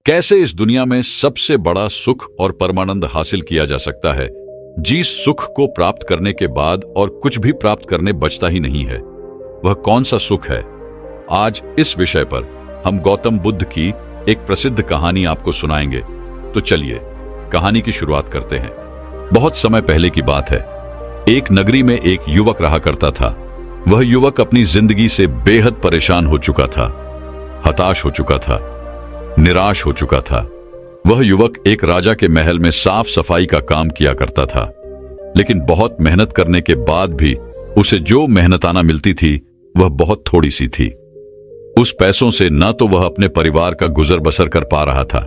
कैसे इस दुनिया में सबसे बड़ा सुख और परमानंद हासिल किया जा सकता है, जिस सुख को प्राप्त करने के बाद और कुछ भी प्राप्त करने बचता ही नहीं है, वह कौन सा सुख है? आज इस विषय पर हम गौतम बुद्ध की एक प्रसिद्ध कहानी आपको सुनाएंगे। तो चलिए कहानी की शुरुआत करते हैं। बहुत समय पहले की बात है। एक नगरी में एक युवक रहा करता था। वह युवक अपनी जिंदगी से बेहद परेशान हो चुका था, हताश हो चुका था, निराश हो चुका था। वह युवक एक राजा के महल में साफ सफाई का काम किया करता था, लेकिन बहुत मेहनत करने के बाद भी उसे जो मेहनताना मिलती थी वह बहुत थोड़ी सी थी। उस पैसों से न तो वह अपने परिवार का गुजर बसर कर पा रहा था,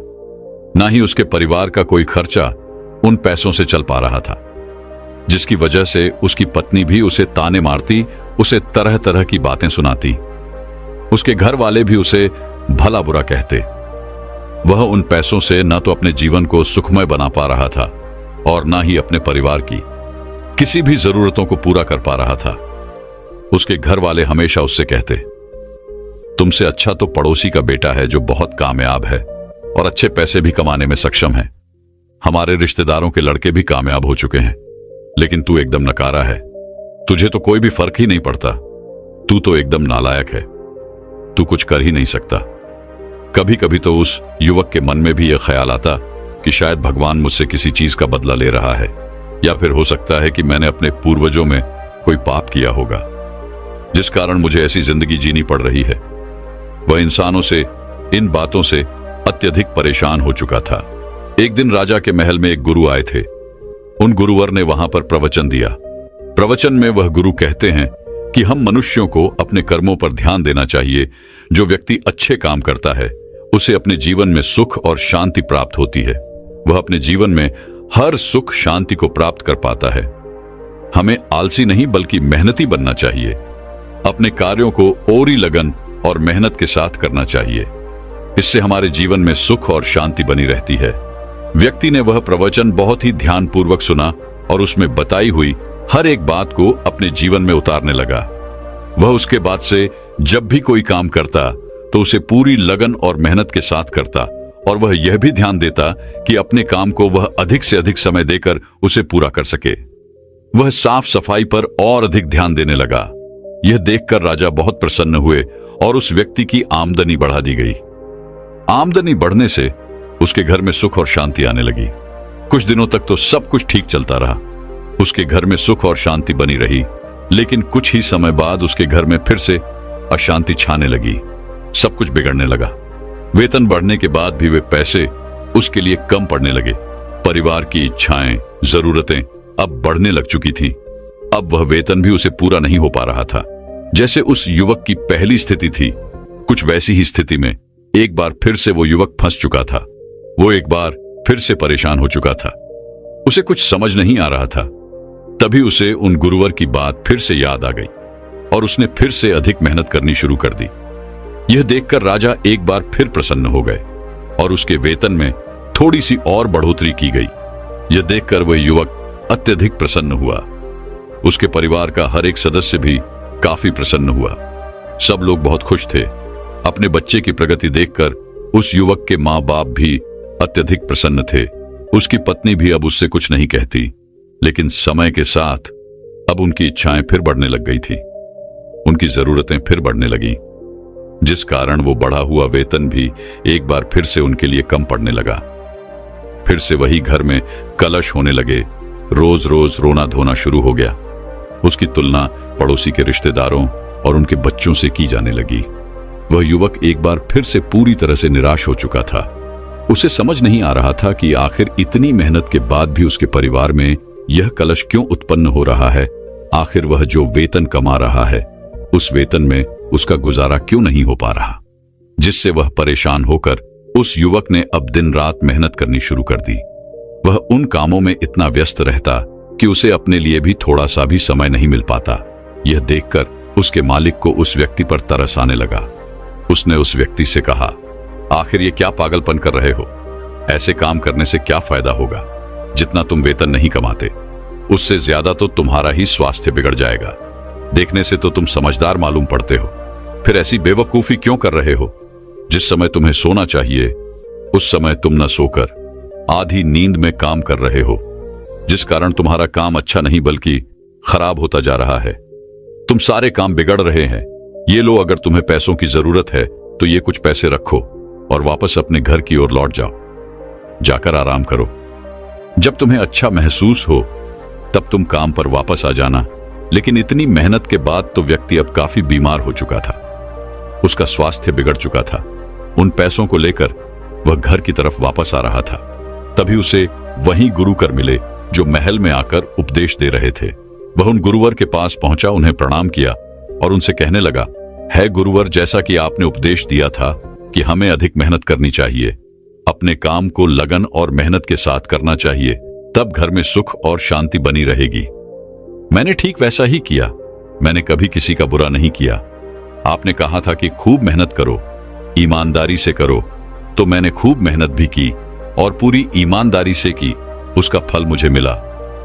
न ही उसके परिवार का कोई खर्चा उन पैसों से चल पा रहा था, जिसकी वजह से उसकी पत्नी भी उसे ताने मारती, उसे तरह तरह की बातें सुनाती। उसके घर वाले भी उसे भला बुरा कहते। वह उन पैसों से न तो अपने जीवन को सुखमय बना पा रहा था और न ही अपने परिवार की किसी भी जरूरतों को पूरा कर पा रहा था। उसके घर वाले हमेशा उससे कहते, तुमसे अच्छा तो पड़ोसी का बेटा है जो बहुत कामयाब है और अच्छे पैसे भी कमाने में सक्षम है। हमारे रिश्तेदारों के लड़के भी कामयाब हो चुके हैं, लेकिन तू एकदम नकारा है। तुझे तो कोई भी फर्क ही नहीं पड़ता। तू तो एकदम नालायक है। तू कुछ कर ही नहीं सकता। कभी कभी तो उस युवक के मन में भी यह ख्याल आता कि शायद भगवान मुझसे किसी चीज का बदला ले रहा है, या फिर हो सकता है कि मैंने अपने पूर्वजों में कोई पाप किया होगा, जिस कारण मुझे ऐसी जिंदगी जीनी पड़ रही है। वह इंसानों से, इन बातों से अत्यधिक परेशान हो चुका था। एक दिन राजा के महल में एक गुरु आए थे। उन गुरुवर ने वहां पर प्रवचन दिया। प्रवचन में वह गुरु कहते हैं कि हम मनुष्यों को अपने कर्मों पर ध्यान देना चाहिए। जो व्यक्ति अच्छे काम करता है उसे अपने जीवन में सुख और शांति प्राप्त होती है। वह अपने जीवन में हर सुख शांति को प्राप्त कर पाता है। हमें आलसी नहीं बल्कि मेहनती बनना चाहिए। अपने कार्यों को औरी लगन और मेहनत के साथ करना चाहिए। इससे हमारे जीवन में सुख और शांति बनी रहती है। व्यक्ति ने वह प्रवचन बहुत ही ध्यानपूर्वक सुना और उसमें बताई हुई हर एक बात को अपने जीवन में उतारने लगा। वह उसके बाद से जब भी कोई काम करता तो उसे पूरी लगन और मेहनत के साथ करता, और वह यह भी ध्यान देता कि अपने काम को वह अधिक से अधिक समय देकर उसे पूरा कर सके। वह साफ सफाई पर और अधिक ध्यान देने लगा। यह देखकर राजा बहुत प्रसन्न हुए और उस व्यक्ति की आमदनी बढ़ा दी गई। आमदनी बढ़ने से उसके घर में सुख और शांति आने लगी। कुछ दिनों तक तो सब कुछ ठीक चलता रहा। उसके घर में सुख और शांति बनी रही, लेकिन कुछ ही समय बाद उसके घर में फिर से अशांति छाने लगी। सब कुछ बिगड़ने लगा। वेतन बढ़ने के बाद भी वे पैसे उसके लिए कम पड़ने लगे। परिवार की इच्छाएं, जरूरतें अब बढ़ने लग चुकी थी। अब वह वेतन भी उसे पूरा नहीं हो पा रहा था। जैसे उस युवक की पहली स्थिति थी, कुछ वैसी ही स्थिति में एक बार फिर से वो युवक फंस चुका था। वो एक बार फिर से परेशान हो चुका था। उसे कुछ समझ नहीं आ रहा था। तभी उसे उन गुरुवर की बात फिर से याद आ गई और उसने फिर से अधिक मेहनत करनी शुरू कर दी। यह देखकर राजा एक बार फिर प्रसन्न हो गए और उसके वेतन में थोड़ी सी और बढ़ोतरी की गई। यह देखकर वह युवक अत्यधिक प्रसन्न हुआ। उसके परिवार का हर एक सदस्य भी काफी प्रसन्न हुआ। सब लोग बहुत खुश थे। अपने बच्चे की प्रगति देखकर उस युवक के माँ बाप भी अत्यधिक प्रसन्न थे। उसकी पत्नी भी अब उससे कुछ नहीं कहती, लेकिन समय के साथ अब उनकी इच्छाएं फिर बढ़ने लग गई थी। उनकी जरूरतें फिर बढ़ने लगीं, जिस कारण वो बढ़ा हुआ वेतन भी एक बार फिर से उनके लिए कम पड़ने लगा। फिर से वही घर में कलश होने लगे। रोज रोज रोना धोना शुरू हो गया। उसकी तुलना पड़ोसी के रिश्तेदारों और उनके बच्चों से की जाने लगी। वह युवक एक बार फिर से पूरी तरह से निराश हो चुका था। उसे समझ नहीं आ रहा था कि आखिर इतनी मेहनत के बाद भी उसके परिवार में यह कलश क्यों उत्पन्न हो रहा है। आखिर वह जो वेतन कमा रहा है, उस वेतन में उसका गुजारा क्यों नहीं हो पा रहा, जिससे वह परेशान होकर उस युवक ने अब दिन रात मेहनत करनी शुरू कर दी। वह उन कामों में इतना व्यस्त रहता कि उसे अपने लिए भी थोड़ा सा भी समय नहीं मिल पाता। यह देखकर उसके मालिक को उस व्यक्ति पर तरस आने लगा। उसने उस व्यक्ति से कहा, आखिर ये क्या पागलपन कर रहे हो? ऐसे काम करने से क्या फायदा होगा? जितना तुम वेतन नहीं कमाते, उससे ज्यादा तो तुम्हारा ही स्वास्थ्य बिगड़ जाएगा। देखने से तो तुम समझदार मालूम पड़ते हो, फिर ऐसी बेवकूफी क्यों कर रहे हो? जिस समय तुम्हें सोना चाहिए उस समय तुम न सोकर आधी नींद में काम कर रहे हो, जिस कारण तुम्हारा काम अच्छा नहीं बल्कि खराब होता जा रहा है। तुम सारे काम बिगड़ रहे हैं। ये लो, अगर तुम्हें पैसों की जरूरत है तो ये कुछ पैसे रखो और वापस अपने घर की ओर लौट जाओ। जाकर आराम करो। जब तुम्हें अच्छा महसूस हो तब तुम काम पर वापस आ जाना। लेकिन इतनी मेहनत के बाद तो व्यक्ति अब काफी बीमार हो चुका था। उसका स्वास्थ्य बिगड़ चुका था। उन पैसों को लेकर वह घर की तरफ वापस आ रहा था। तभी उसे वही गुरुकर मिले जो महल में आकर उपदेश दे रहे थे। वह उन गुरुवर के पास पहुंचा, उन्हें प्रणाम किया और उनसे कहने लगा, है गुरुवर, जैसा कि आपने उपदेश दिया था कि हमें अधिक मेहनत करनी चाहिए, अपने काम को लगन और मेहनत के साथ करना चाहिए, तब घर में सुख और शांति बनी रहेगी। मैंने ठीक वैसा ही किया। मैंने कभी किसी का बुरा नहीं किया। आपने कहा था कि खूब मेहनत करो, ईमानदारी से करो, तो मैंने खूब मेहनत भी की और पूरी ईमानदारी से की। उसका फल मुझे मिला,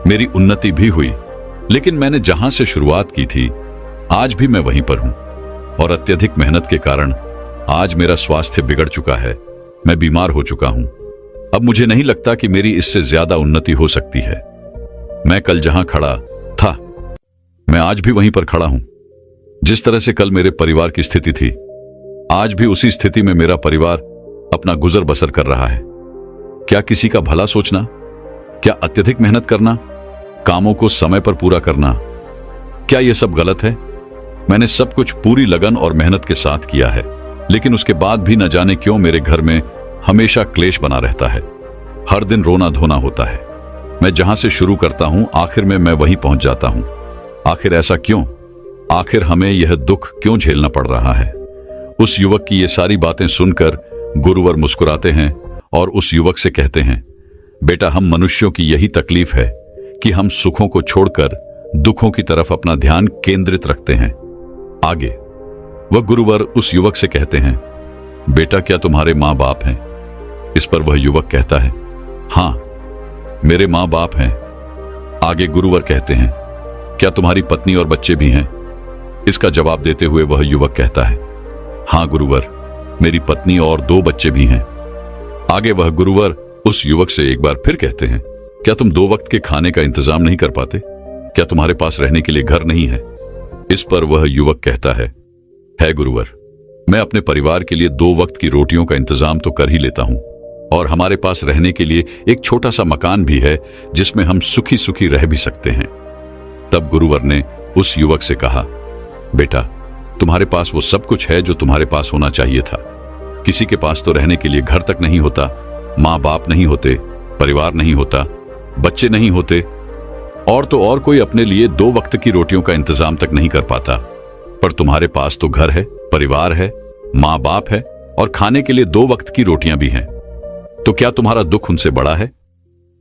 मेरी उन्नति भी हुई। लेकिन मैंने जहां से शुरुआत की थी आज भी मैं वहीं पर हूं और अत्यधिक मेहनत के कारण आज मेरा स्वास्थ्य बिगड़ चुका है। मैं बीमार हो चुका हूं। अब मुझे नहीं लगता कि मेरी इससे ज्यादा उन्नति हो सकती है। मैं कल जहां खड़ा था मैं आज भी वहीं पर खड़ा हूं। जिस तरह से कल मेरे परिवार की स्थिति थी, आज भी उसी स्थिति में मेरा परिवार अपना गुजर बसर कर रहा है। क्या किसी का भला सोचना, क्या अत्यधिक मेहनत करना, कामों को समय पर पूरा करना, क्या यह सब गलत है? मैंने सब कुछ पूरी लगन और मेहनत के साथ किया है, लेकिन उसके बाद भी न जाने क्यों मेरे घर में हमेशा क्लेश बना रहता है। हर दिन रोना धोना होता है। मैं जहां से शुरू करता हूं आखिर में मैं वहीं पहुंच जाता हूं। आखिर ऐसा क्यों? आखिर हमें यह दुख क्यों झेलना पड़ रहा है? उस युवक की ये सारी बातें सुनकर गुरुवर मुस्कुराते हैं और उस युवक से कहते हैं, बेटा, हम मनुष्यों की यही तकलीफ है कि हम सुखों को छोड़कर दुखों की तरफ अपना ध्यान केंद्रित रखते हैं। आगे वह गुरुवर उस युवक से कहते हैं, बेटा, क्या तुम्हारे माँ बाप हैं? इस पर वह युवक कहता है, हाँ, मेरे माँ बाप हैं। आगे गुरुवर कहते हैं, क्या तुम्हारी पत्नी और बच्चे भी हैं? इसका जवाब देते हुए वह युवक कहता है, हाँ गुरुवर, मेरी पत्नी और 2 बच्चे भी हैं। आगे वह गुरुवर उस युवक से एक बार फिर कहते हैं, क्या तुम 2 वक्त के खाने का इंतजाम नहीं कर पाते? क्या तुम्हारे पास रहने के लिए घर नहीं है? इस पर वह युवक कहता है गुरुवर, मैं अपने परिवार के लिए 2 वक्त की रोटियों का इंतजाम तो कर ही लेता हूं और हमारे पास रहने के लिए एक छोटा सा मकान भी है जिसमें हम सुखी सुखी रह भी सकते हैं। तब गुरुवर ने उस युवक से कहा, बेटा, तुम्हारे पास वो सब कुछ है जो तुम्हारे पास होना चाहिए था। किसी के पास तो रहने के लिए घर तक नहीं होता, माँ बाप नहीं होते, परिवार नहीं होता, बच्चे नहीं होते और तो और कोई अपने लिए 2 वक्त की रोटियों का इंतजाम तक नहीं कर पाता। पर तुम्हारे पास तो घर है, परिवार है, माँ बाप है और खाने के लिए 2 वक्त की रोटियां भी हैं। तो क्या तुम्हारा दुख उनसे बड़ा है?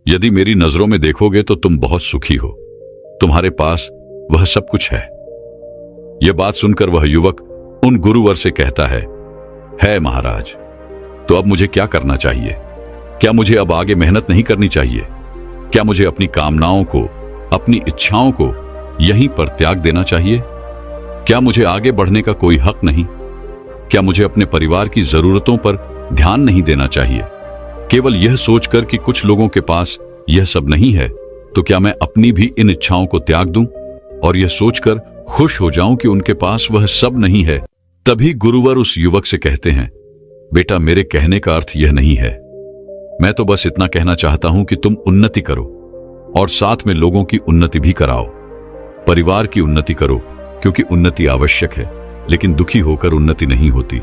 यदि मेरी नजरों में देखोगे तो तुम बहुत सुखी हो। तुम्हारे पास वह सब कुछ है। यह बात सुनकर वह युवक उन गुरुवर से कहता है महाराज, तो अब मुझे क्या करना चाहिए? क्या मुझे अब आगे मेहनत नहीं करनी चाहिए? क्या मुझे अपनी कामनाओं को, अपनी इच्छाओं को यहीं पर त्याग देना चाहिए? क्या मुझे आगे बढ़ने का कोई हक नहीं? क्या मुझे अपने परिवार की जरूरतों पर ध्यान नहीं देना चाहिए? केवल यह सोचकर कि कुछ लोगों के पास यह सब नहीं है, तो क्या मैं अपनी भी इन इच्छाओं को त्याग दूं और यह सोचकर खुश हो जाऊं कि उनके पास वह सब नहीं है? तभी गुरुवर उस युवक से कहते हैं, बेटा, मेरे कहने का अर्थ यह नहीं है। मैं तो बस इतना कहना चाहता हूं कि तुम उन्नति करो और साथ में लोगों की उन्नति भी कराओ। परिवार की उन्नति करो, क्योंकि उन्नति आवश्यक है, लेकिन दुखी होकर उन्नति नहीं होती।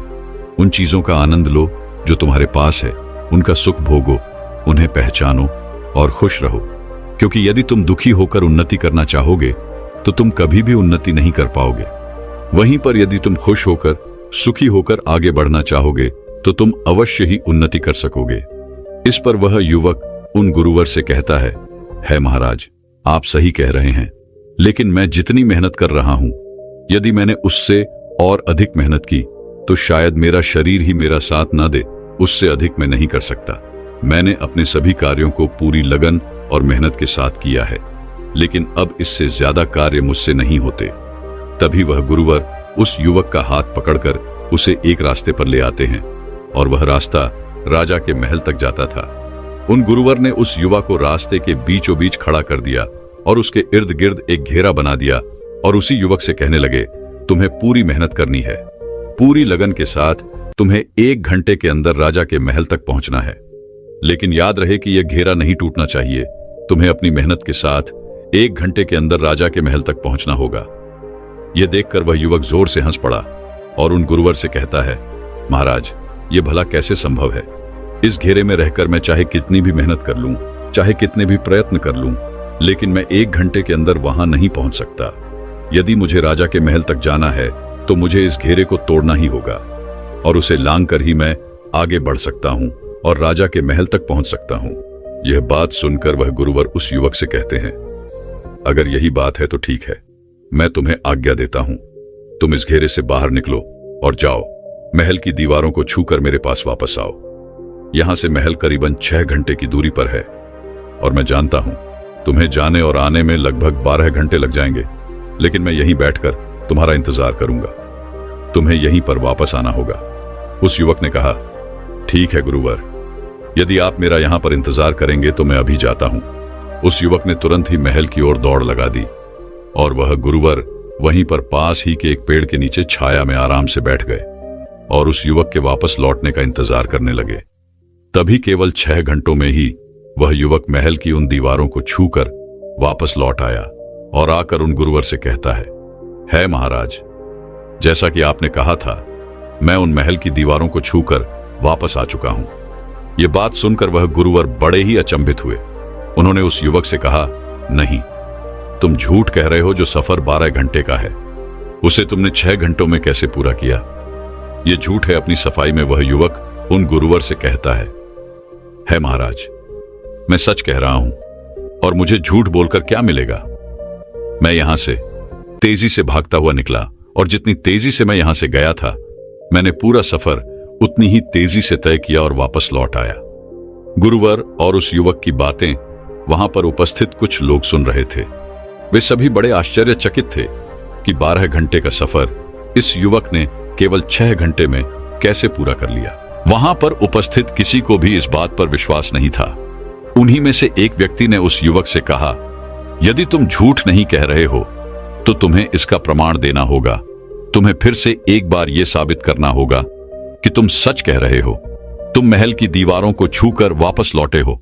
उन चीजों का आनंद लो जो तुम्हारे पास है, उनका सुख भोगो, उन्हें पहचानो और खुश रहो। क्योंकि यदि तुम दुखी होकर उन्नति करना चाहोगे तो तुम कभी भी उन्नति नहीं कर पाओगे। वहीं पर यदि तुम खुश होकर, सुखी होकर आगे बढ़ना चाहोगे तो तुम अवश्य ही उन्नति कर सकोगे। इस पर वह युवक उन गुरुवर से कहता है महाराज, आप सही कह रहे हैं, लेकिन मैं जितनी मेहनत कर रहा हूं, यदि मैंने उससे और अधिक मेहनत की तो शायद मेरा शरीर ही मेरा साथ ना दे। उससे अधिक मैं नहीं कर सकता। मैंने अपने सभी कार्यों को पूरी लगन और मेहनत के साथ किया है, लेकिन अब इससे ज्यादा कार्य मुझसे नहीं होते। तभी वह गुरुवर उस युवक का हाथ पकड़कर उसे एक रास्ते पर ले आते हैं और वह रास्ता राजा के महल तक जाता था। उन गुरुवर ने उस युवा को रास्ते के बीचों बीच खड़ा कर दिया और उसके इर्द गिर्द एक घेरा बना दिया और उसी युवक से कहने लगे, तुम्हें पूरी मेहनत करनी है, पूरी लगन के साथ तुम्हें 1 घंटे के अंदर राजा के महल तक पहुंचना है। लेकिन याद रहे कि यह घेरा नहीं टूटना चाहिए। तुम्हें अपनी मेहनत के साथ 1 घंटे के अंदर राजा के महल तक पहुंचना होगा। यह देखकर वह युवक जोर से हंस पड़ा और उन गुरुवर से कहता है, महाराज, यह भला कैसे संभव है? इस घेरे में रहकर मैं चाहे कितनी भी मेहनत कर लूं, चाहे कितने भी प्रयत्न कर लूं, लेकिन मैं 1 घंटे के अंदर वहां नहीं पहुंच सकता। यदि मुझे राजा के महल तक जाना है तो मुझे इस घेरे को तोड़ना ही होगा और उसे लांघकर ही मैं आगे बढ़ सकता हूं और राजा के महल तक पहुंच सकता हूं। यह बात सुनकर वह गुरुवर उस युवक से कहते हैं, अगर यही बात है तो ठीक है, मैं तुम्हें आज्ञा देता हूं। तुम इस घेरे से बाहर निकलो और जाओ, महल की दीवारों को छूकर मेरे पास वापस आओ। यहां से महल करीबन 6 घंटे की दूरी पर है और मैं जानता हूं तुम्हें जाने और आने में लगभग 12 घंटे लग जाएंगे, लेकिन मैं यहीं बैठकर तुम्हारा इंतजार करूंगा। तुम्हें यहीं पर वापस आना होगा। उस युवक ने कहा, ठीक है गुरुवर, यदि आप मेरा यहां पर इंतजार करेंगे तो मैं अभी जाता हूं। उस युवक ने तुरंत ही महल की ओर दौड़ लगा दी और वह गुरुवर वहीं पर पास ही के एक पेड़ के नीचे छाया में आराम से बैठ गए और उस युवक के वापस लौटने का इंतजार करने लगे। तभी केवल 6 घंटों में ही वह युवक महल की उन दीवारों को छूकर वापस लौट आया और आकर उन गुरुवर से कहता है महाराज, जैसा कि आपने कहा था, मैं उन महल की दीवारों को छूकर वापस आ चुका हूं। यह बात सुनकर वह गुरुवर बड़े ही अचंभित हुए। उन्होंने उस युवक से कहा, नहीं, तुम झूठ कह रहे हो। जो सफर 12 घंटे का है उसे तुमने 6 घंटों में कैसे पूरा किया? यह झूठ है। अपनी सफाई में वह युवक उन गुरुवर से कहता है महाराज, मैं सच कह रहा हूं और मुझे झूठ बोलकर क्या मिलेगा? मैं यहां से तेजी से भागता हुआ निकला और जितनी तेजी से मैं यहां से गया था, मैंने पूरा सफर उतनी ही तेजी से तय किया और वापस लौट आया। गुरुवर और उस युवक की बातें वहां पर उपस्थित कुछ लोग सुन रहे थे। वे सभी बड़े आश्चर्यचकित थे कि 12 घंटे का सफर इस युवक ने केवल 6 घंटे में कैसे पूरा कर लिया। वहां पर उपस्थित किसी को भी इस बात पर विश्वास नहीं था। उन्हीं में से एक व्यक्ति ने उस युवक से कहा, यदि तुम झूठ नहीं कह रहे हो तो तुम्हें इसका प्रमाण देना होगा। तुम्हें फिर से एक बार यह साबित करना होगा कि तुम सच कह रहे हो। तुम महल की दीवारों को छूकर वापस लौटे हो।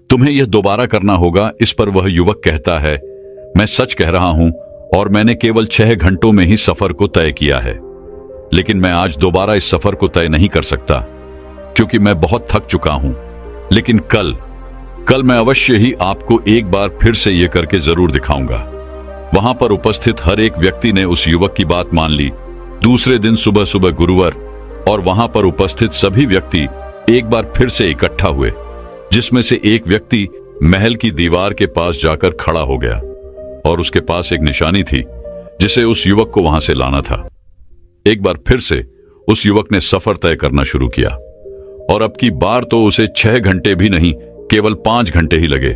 तुम्हें यह दोबारा करना होगा। इस पर वह युवक कहता है, मैं सच कह रहा हूं और मैंने केवल 6 घंटों में ही सफर को तय किया है, लेकिन मैं आज दोबारा इस सफर को तय नहीं कर सकता क्योंकि मैं बहुत थक चुका हूं। लेकिन कल मैं अवश्य ही आपको एक बार फिर से यह करके जरूर दिखाऊंगा। वहां पर उपस्थित हर एक व्यक्ति ने उस युवक की बात मान ली। दूसरे दिन सुबह सुबह गुरुवर और वहां पर उपस्थित सभी व्यक्ति एक बार फिर से इकट्ठा हुए, जिसमें से एक व्यक्ति महल की दीवार के पास जाकर खड़ा हो गया और उसके पास एक निशानी थी जिसे उस युवक को वहां से लाना था। एक बार फिर से उस युवक ने सफर तय करना शुरू किया और अब की बार तो उसे 6 घंटे भी नहीं, केवल 5 घंटे ही लगे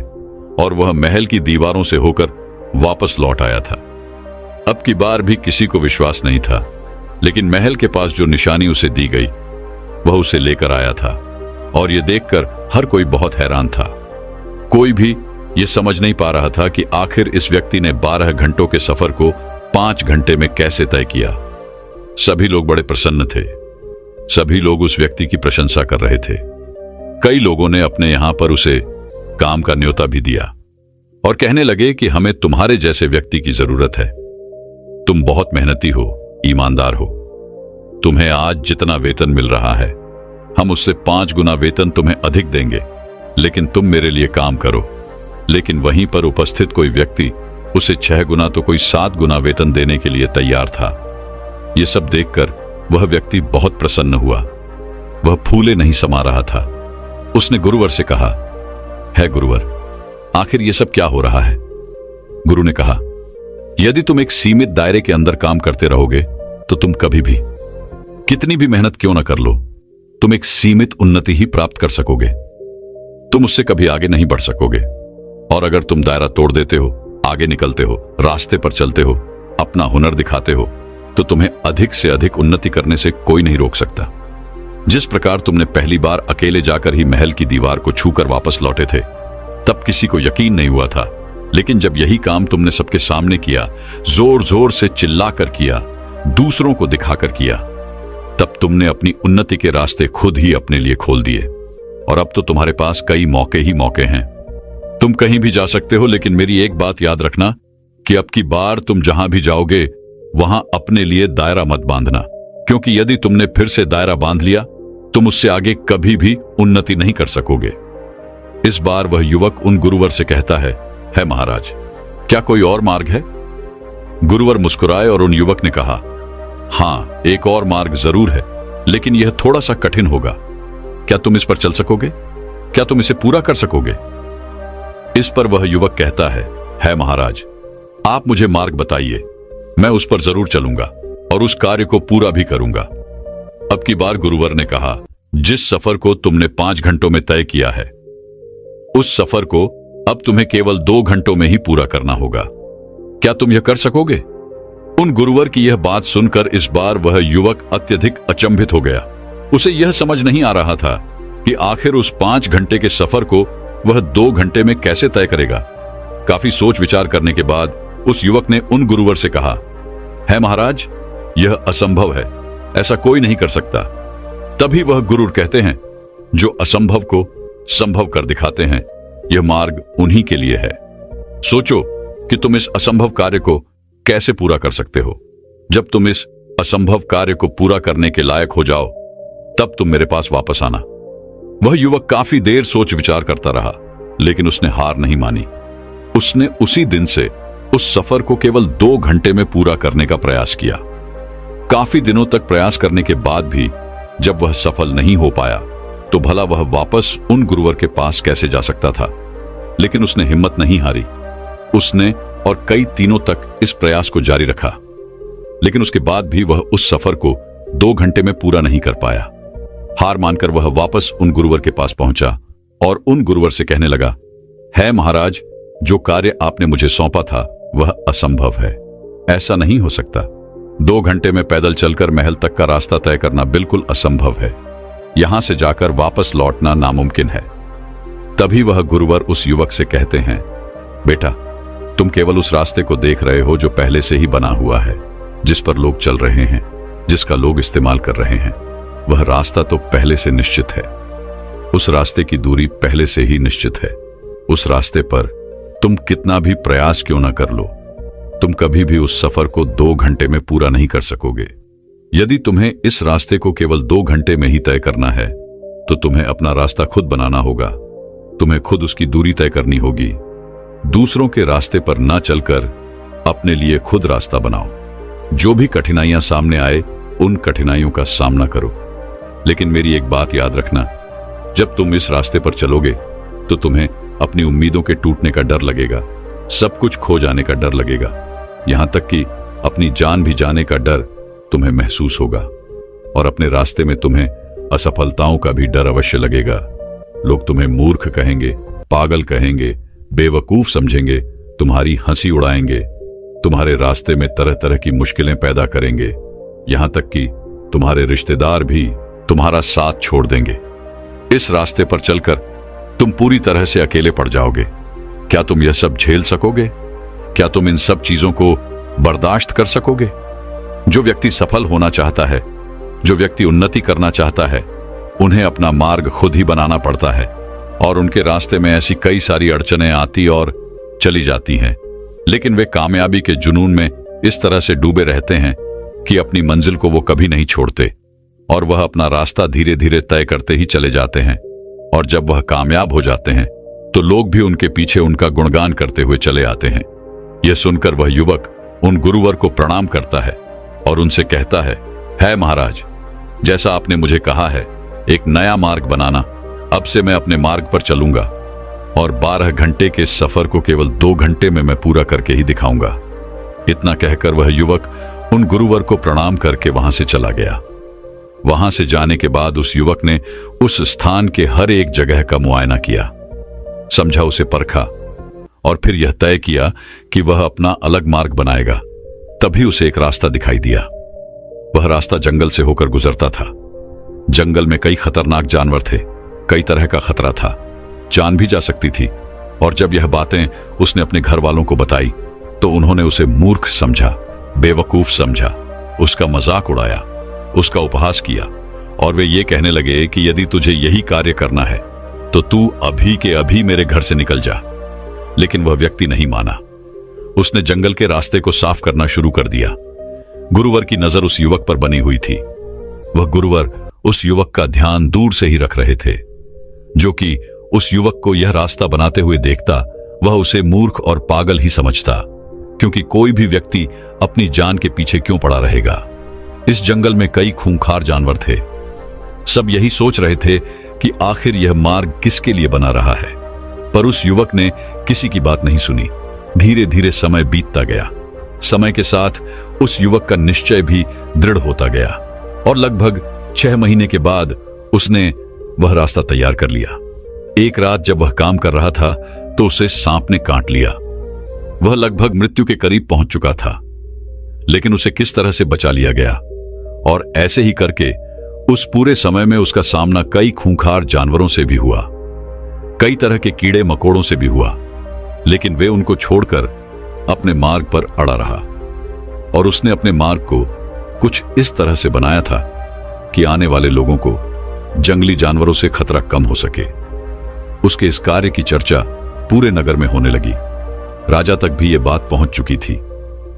और वह महल की दीवारों से होकर वापस लौट आया था। अब की बार भी किसी को विश्वास नहीं था, लेकिन महल के पास जो निशानी उसे दी गई वह उसे लेकर आया था और यह देखकर हर कोई बहुत हैरान था। कोई भी यह समझ नहीं पा रहा था कि आखिर इस व्यक्ति ने 12 घंटों के सफर को 5 घंटे में कैसे तय किया। सभी लोग बड़े प्रसन्न थे। सभी लोग उस व्यक्ति की प्रशंसा कर रहे थे। कई लोगों ने अपने यहां पर उसे काम का न्योता भी दिया और कहने लगे कि हमें तुम्हारे जैसे व्यक्ति की जरूरत है। तुम बहुत मेहनती हो, ईमानदार हो। तुम्हें आज जितना वेतन मिल रहा है, हम उससे 5 गुना वेतन तुम्हें अधिक देंगे, लेकिन तुम मेरे लिए काम करो। लेकिन वहीं पर उपस्थित कोई व्यक्ति उसे 6 गुना तो कोई 7 गुना वेतन देने के लिए तैयार था। यह सब देखकर वह व्यक्ति बहुत प्रसन्न हुआ। वह फूले नहीं समा रहा था। उसने गुरुवर से कहा, है गुरुवर, आखिर यह सब क्या हो रहा है? गुरु ने कहा, यदि तुम एक सीमित दायरे के अंदर काम करते रहोगे तो तुम कभी भी, कितनी भी मेहनत क्यों ना कर लो, तुम एक सीमित उन्नति ही प्राप्त कर सकोगे। तुम उससे कभी आगे नहीं बढ़ सकोगे। और अगर तुम दायरा तोड़ देते हो, आगे निकलते हो, रास्ते पर चलते हो, अपना हुनर दिखाते हो, तो तुम्हें अधिक से अधिक उन्नति करने से कोई नहीं रोक सकता। जिस प्रकार तुमने पहली बार अकेले जाकर ही महल की दीवार को छूकर वापस लौटे थे, तब किसी को यकीन नहीं हुआ था, लेकिन जब यही काम तुमने सबके सामने किया, जोर जोर से चिल्लाकर किया, दूसरों को दिखाकर किया, तब तुमने अपनी उन्नति के रास्ते खुद ही अपने लिए खोल दिए। और अब तो तुम्हारे पास कई मौके ही मौके हैं। तुम कहीं भी जा सकते हो, लेकिन मेरी एक बात याद रखना कि अब की बार तुम जहां भी जाओगे वहां अपने लिए दायरा मत बांधना, क्योंकि यदि तुमने फिर से दायरा बांध लिया तुम उससे आगे कभी भी उन्नति नहीं कर सकोगे। इस बार वह युवक उन गुरुवर से कहता है महाराज, क्या कोई और मार्ग है? गुरुवर मुस्कुराए और उन युवक ने कहा, हां, एक और मार्ग जरूर है, लेकिन यह थोड़ा सा कठिन होगा। क्या तुम इस पर चल सकोगे? क्या तुम इसे पूरा कर सकोगे? इस पर वह युवक कहता है महाराज, आप मुझे मार्ग बताइए, मैं उस पर जरूर चलूंगा और उस कार्य को पूरा भी करूंगा। अब की बार गुरुवर ने कहा, जिस सफर को तुमने 5 घंटों में तय किया है, उस सफर को अब तुम्हें केवल 2 घंटों में ही पूरा करना होगा। क्या तुम यह कर सकोगे? उन गुरुवर की यह बात सुनकर इस बार वह युवक अत्यधिक अचंभित हो गया। उसे यह समझ नहीं आ रहा था कि आखिर उस 5 घंटे के सफर को वह 2 घंटे में कैसे तय करेगा। काफी सोच विचार करने के बाद उस युवक ने उन गुरुवर से कहा, है महाराज, यह असंभव है, ऐसा कोई नहीं कर सकता। तभी वह गुरुर कहते हैं, जो असंभव को संभव कर दिखाते हैं, यह मार्ग उन्हीं के लिए है। सोचो कि तुम इस असंभव कार्य को कैसे पूरा कर सकते हो। जब तुम इस असंभव कार्य को पूरा करने के लायक हो जाओ, तब तुम मेरे पास वापस आना। वह युवक काफी देर सोच विचार करता रहा, लेकिन उसने हार नहीं मानी। उसने उसी दिन से उस सफर को केवल 2 घंटे में पूरा करने का प्रयास किया। काफी दिनों तक प्रयास करने के बाद भी जब वह सफल नहीं हो पाया, तो भला वह वापस उन गुरुवर के पास कैसे जा सकता था। लेकिन उसने हिम्मत नहीं हारी। उसने और कई दिनों तक इस प्रयास को जारी रखा, लेकिन उसके बाद भी वह उस सफर को 2 घंटे में पूरा नहीं कर पाया। हार मानकर वह वापस उन गुरुवर के पास पहुंचा और उन गुरुवर से कहने लगा, है महाराज, जो कार्य आपने मुझे सौंपा था वह असंभव है, ऐसा नहीं हो सकता। 2 घंटे में पैदल चलकर महल तक का रास्ता तय करना बिल्कुल असंभव है। यहां से जाकर वापस लौटना नामुमकिन है। तभी वह गुरुवर उस युवक से कहते हैं, बेटा, तुम केवल उस रास्ते को देख रहे हो जो पहले से ही बना हुआ है, जिस पर लोग चल रहे हैं, जिसका लोग इस्तेमाल कर रहे हैं। वह रास्ता तो पहले से निश्चित है। उस रास्ते की दूरी पहले से ही निश्चित है। उस रास्ते पर तुम कितना भी प्रयास क्यों ना कर लो, तुम कभी भी उस सफर को 2 घंटे में पूरा नहीं कर सकोगे। यदि तुम्हें इस रास्ते को केवल 2 घंटे में ही तय करना है, तो तुम्हें अपना रास्ता खुद बनाना होगा। तुम्हें खुद उसकी दूरी तय करनी होगी। दूसरों के रास्ते पर ना चलकर अपने लिए खुद रास्ता बनाओ। जो भी कठिनाइयां सामने आए, उन कठिनाइयों का सामना करो। लेकिन मेरी एक बात याद रखना, जब तुम इस रास्ते पर चलोगे तो तुम्हें अपनी उम्मीदों के टूटने का डर लगेगा, सब कुछ खो जाने का डर लगेगा, यहां तक कि अपनी जान भी जाने का डर तुम्हें महसूस होगा। और अपने रास्ते में तुम्हें असफलताओं का भी डर अवश्य लगेगा। लोग तुम्हें मूर्ख कहेंगे, पागल कहेंगे, बेवकूफ समझेंगे, तुम्हारी हंसी उड़ाएंगे, तुम्हारे रास्ते में तरह तरह की मुश्किलें पैदा करेंगे, यहां तक कि तुम्हारे रिश्तेदार भी तुम्हारा साथ छोड़ देंगे। इस रास्ते पर चलकर तुम पूरी तरह से अकेले पड़ जाओगे। क्या तुम यह सब झेल सकोगे? क्या तुम इन सब चीजों को बर्दाश्त कर सकोगे? जो व्यक्ति सफल होना चाहता है, जो व्यक्ति उन्नति करना चाहता है, उन्हें अपना मार्ग खुद ही बनाना पड़ता है। और उनके रास्ते में ऐसी कई सारी अड़चनें आती और चली जाती हैं, लेकिन वे कामयाबी के जुनून में इस तरह से डूबे रहते हैं कि अपनी मंजिल को वो कभी नहीं छोड़ते और वह अपना रास्ता धीरे धीरे तय करते ही चले जाते हैं। और जब वह कामयाब हो जाते हैं तो लोग भी उनके पीछे उनका गुणगान करते हुए चले आते हैं। यह सुनकर वह युवक उन गुरुवर को प्रणाम करता है और उनसे कहता है महाराज, जैसा आपने मुझे कहा है एक नया मार्ग बनाना, अब से मैं अपने मार्ग पर चलूंगा और 12 घंटे के सफर को केवल 2 घंटे में मैं पूरा करके ही दिखाऊंगा। इतना कहकर वह युवक उन गुरुवर को प्रणाम करके वहां से चला गया। वहां से जाने के बाद उस युवक ने उस स्थान के हर एक जगह का मुआयना किया, समझा, उसे परखा और फिर यह तय किया कि वह अपना अलग मार्ग बनाएगा। तभी उसे एक रास्ता दिखाई दिया। वह रास्ता जंगल से होकर गुजरता था। जंगल में कई खतरनाक जानवर थे, कई तरह का खतरा था, जान भी जा सकती थी। और जब यह बातें उसने अपने घर वालों को बताई तो उन्होंने उसे मूर्ख समझा, बेवकूफ समझा, उसका मजाक उड़ाया, उसका उपहास किया और वे ये कहने लगे कि यदि तुझे यही कार्य करना है तो तू अभी के अभी मेरे घर से निकल जा। लेकिन वह व्यक्ति नहीं माना। उसने जंगल के रास्ते को साफ करना शुरू कर दिया। गुरुवर की नजर उस युवक पर बनी हुई थी। वह गुरुवर उस युवक का ध्यान दूर से ही रख रहे थे। जो कि उस युवक को यह रास्ता बनाते हुए देखता, वह उसे मूर्ख और पागल ही समझता, क्योंकि कोई भी व्यक्ति अपनी जान के पीछे क्यों पड़ा रहेगा। इस जंगल में कई खूंखार जानवर थे। सब यही सोच रहे थे कि आखिर यह मार्ग किसके लिए बना रहा है। पर उस युवक ने किसी की बात नहीं सुनी। धीरे धीरे समय बीतता गया। समय के साथ उस युवक का निश्चय भी दृढ़ होता गया और लगभग 6 महीने के बाद उसने वह रास्ता तैयार कर लिया। एक रात जब वह काम कर रहा था तो उसे सांप ने काट लिया। वह लगभग मृत्यु के करीब पहुंच चुका था, लेकिन उसे किस तरह से बचा लिया गया। और ऐसे ही करके उस पूरे समय में उसका सामना कई खूंखार जानवरों से भी हुआ, कई तरह के कीड़े मकोड़ों से भी हुआ, लेकिन वे उनको छोड़कर अपने मार्ग पर अड़ा रहा। और उसने अपने मार्ग को कुछ इस तरह से बनाया था कि आने वाले लोगों को जंगली जानवरों से खतरा कम हो सके। उसके इस कार्य की चर्चा पूरे नगर में होने लगी। राजा तक भी यह बात पहुंच चुकी थी।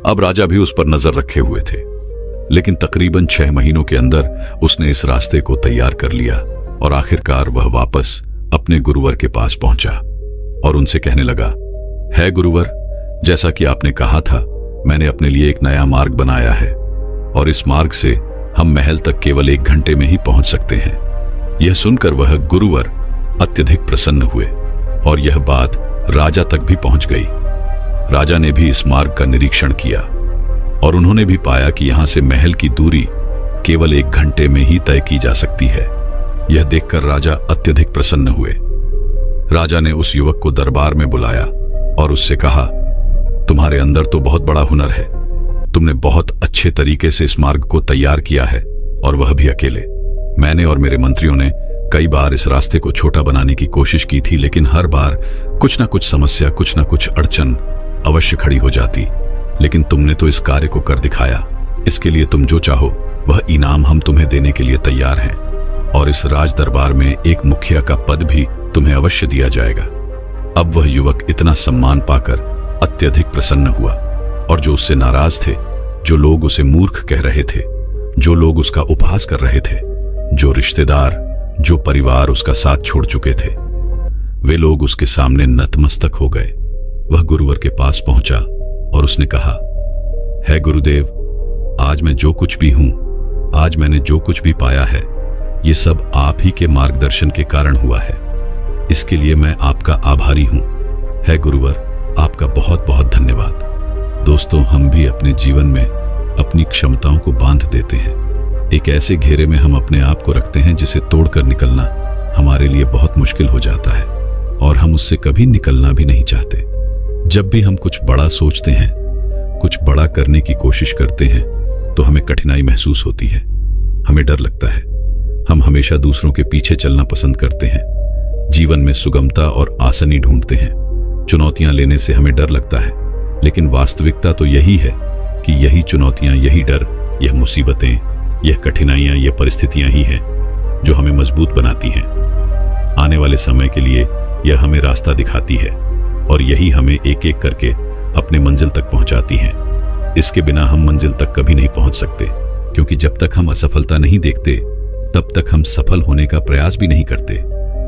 अब राजा भी उस पर नजर रखे हुए थे। लेकिन तकरीबन 6 महीनों के अंदर उसने इस रास्ते को तैयार कर लिया और आखिरकार वह वापस अपने गुरुवर के पास पहुंचा और उनसे कहने लगा, है गुरुवर, जैसा कि आपने कहा था, मैंने अपने लिए एक नया मार्ग बनाया है और इस मार्ग से हम महल तक केवल 1 घंटे में ही पहुंच सकते हैं। यह सुनकर वह गुरुवर अत्यधिक प्रसन्न हुए और यह बात राजा तक भी पहुंच गई। राजा ने भी इस मार्ग का निरीक्षण किया और उन्होंने भी पाया कि यहां से महल की दूरी केवल 1 घंटे में ही तय की जा सकती है। यह देखकर राजा अत्यधिक प्रसन्न हुए। राजा ने उस युवक को दरबार में बुलाया और उससे कहा, तुम्हारे अंदर तो बहुत बड़ा हुनर है। तुमने बहुत अच्छे तरीके से इस मार्ग को तैयार किया है और वह भी अकेले। मैंने और मेरे मंत्रियों ने कई बार इस रास्ते को छोटा बनाने की कोशिश की थी, लेकिन हर बार कुछ ना कुछ समस्या, कुछ ना कुछ अड़चन अवश्य खड़ी हो जाती। लेकिन तुमने तो इस कार्य को कर दिखाया। इसके लिए तुम जो चाहो वह इनाम हम तुम्हें देने के लिए तैयार हैं और इस राज दरबार में एक मुखिया का पद भी तुम्हें अवश्य दिया जाएगा। अब वह युवक इतना सम्मान पाकर अत्यधिक प्रसन्न हुआ और जो उससे नाराज थे, जो लोग उसे मूर्ख कह रहे थे, जो लोग उसका उपहास कर रहे थे, जो रिश्तेदार, जो परिवार उसका साथ छोड़ चुके थे, वे लोग उसके सामने नतमस्तक हो गए। वह गुरुवर के पास पहुंचा और उसने कहा, है गुरुदेव, आज मैं जो कुछ भी हूं, आज मैंने जो कुछ भी पाया है, ये सब आप ही के मार्गदर्शन के कारण हुआ है। इसके लिए मैं आपका आभारी हूं। है गुरुवर, आपका बहुत बहुत धन्यवाद। दोस्तों, हम भी अपने जीवन में अपनी क्षमताओं को बांध देते हैं। एक ऐसे घेरे में हम अपने आप को रखते हैं जिसे तोड़कर निकलना हमारे लिए बहुत मुश्किल हो जाता है और हम उससे कभी निकलना भी नहीं चाहते। जब भी हम कुछ बड़ा सोचते हैं, कुछ बड़ा करने की कोशिश करते हैं, तो हमें कठिनाई महसूस होती है, हमें डर लगता है। हम हमेशा दूसरों के पीछे चलना पसंद करते हैं, जीवन में सुगमता और आसानी ढूंढते हैं। चुनौतियां लेने से हमें डर लगता है, लेकिन वास्तविकता तो यही है कि यही चुनौतियां, यही डर, यह मुसीबतें, यह कठिनाइयां, यह परिस्थितियां ही हैं जो हमें मजबूत बनाती हैं। आने वाले समय के लिए यह हमें रास्ता दिखाती है और यही हमें एक एक करके अपने मंजिल तक पहुंचाती हैं। इसके बिना हम मंजिल तक कभी नहीं पहुंच सकते, क्योंकि जब तक हम असफलता नहीं देखते तब तक हम सफल होने का प्रयास भी नहीं करते।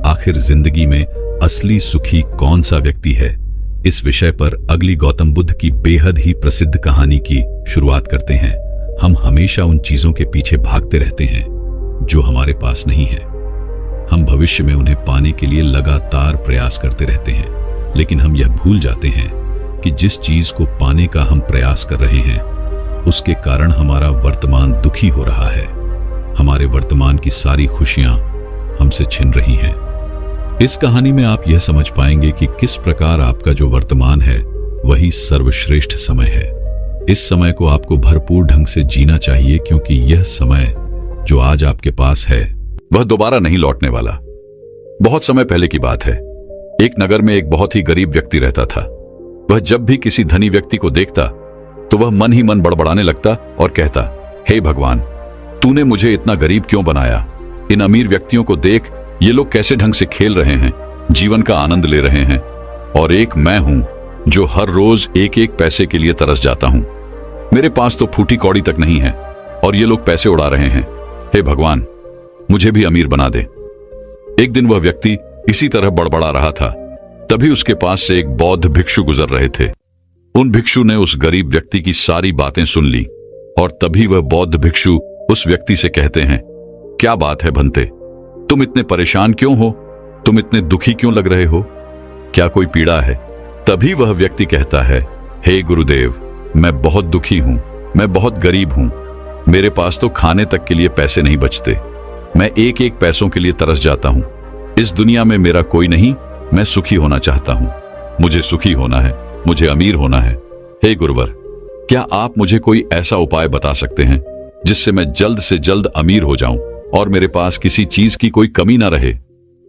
आखिर जिंदगी में असली सुखी कौन सा व्यक्ति है, इस विषय पर अगली गौतम बुद्ध की बेहद ही प्रसिद्ध कहानी की शुरुआत करते हैं। हम हमेशा उन चीजों के पीछे भागते रहते हैं जो हमारे पास नहीं है। हम भविष्य में उन्हें पाने के लिए लगातार प्रयास करते रहते हैं, लेकिन हम यह भूल जाते हैं कि जिस चीज को पाने का हम प्रयास कर रहे हैं, उसके कारण हमारा वर्तमान दुखी हो रहा है। हमारे वर्तमान की सारी खुशियां हमसे छिन रही हैं। इस कहानी में आप यह समझ पाएंगे कि किस प्रकार आपका जो वर्तमान है वही सर्वश्रेष्ठ समय है। इस समय को आपको भरपूर ढंग से जीना चाहिए, क्योंकि यह समय जो आज आपके पास है वह दोबारा नहीं लौटने वाला। बहुत समय पहले की बात है। एक नगर में एक बहुत ही गरीब व्यक्ति रहता था। वह जब भी किसी धनी व्यक्ति को देखता तो वह मन ही मन बड़बड़ाने लगता और कहता, हे भगवान, तूने मुझे इतना गरीब क्यों बनाया? इन अमीर व्यक्तियों को देख, ये लोग कैसे ढंग से खेल रहे हैं, जीवन का आनंद ले रहे हैं, और एक मैं हूं जो हर रोज एक एक पैसे के लिए तरस जाता हूं। मेरे पास तो फूटी कौड़ी तक नहीं है और ये लोग पैसे उड़ा रहे हैं। हे भगवान, मुझे भी अमीर बना दे। एक दिन वह व्यक्ति इसी तरह बड़बड़ा रहा था। तभी उसके पास से एक बौद्ध भिक्षु गुजर रहे थे। उन भिक्षु ने उस गरीब व्यक्ति की सारी बातें सुन ली और तभी वह बौद्ध भिक्षु उस व्यक्ति से कहते हैं, क्या बात है भंते, तुम इतने परेशान क्यों हो? तुम इतने दुखी क्यों लग रहे हो? क्या कोई पीड़ा है? तभी वह व्यक्ति कहता है, हे गुरुदेव, मैं बहुत दुखी हूं, मैं बहुत गरीब हूं। मेरे पास तो खाने तक के लिए पैसे नहीं बचते। मैं एक एक पैसों के लिए तरस जाता हूं। इस दुनिया में मेरा कोई नहीं, मैं सुखी होना चाहता हूं। मुझे सुखी होना है, मुझे अमीर होना है। हे गुरुवर, क्या आप मुझे कोई ऐसा उपाय बता सकते हैं जिससे मैं जल्द से जल्द अमीर हो जाऊं और मेरे पास किसी चीज की कोई कमी ना रहे?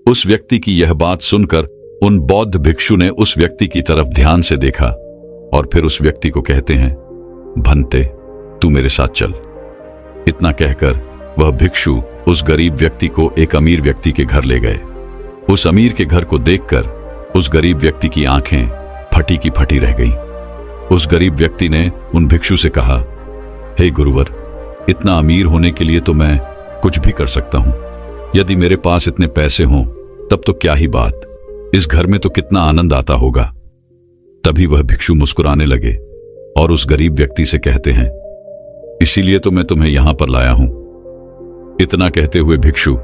उस व्यक्ति की यह बात सुनकर उन बौद्ध भिक्षु ने उस व्यक्ति की तरफ ध्यान से देखा और फिर उस व्यक्ति को कहते हैं, भंते, तू मेरे साथ चल। इतना कहकर वह भिक्षु उस गरीब व्यक्ति को एक अमीर व्यक्ति के घर ले गए। उस अमीर के घर को देखकर उस गरीब व्यक्ति की आंखें फटी की फटी रह गईं। उस गरीब व्यक्ति ने उन भिक्षु से कहा, हे गुरुवर, इतना अमीर होने के लिए तो मैं कुछ भी कर सकता हूं। यदि मेरे पास इतने पैसे हों तब तो क्या ही बात, इस घर में तो कितना आनंद आता होगा। तभी वह भिक्षु मुस्कुराने लगे और उस गरीब व्यक्ति से कहते हैं, इसीलिए तो मैं तुम्हें यहां पर लाया हूं। इतना कहते हुए भिक्षु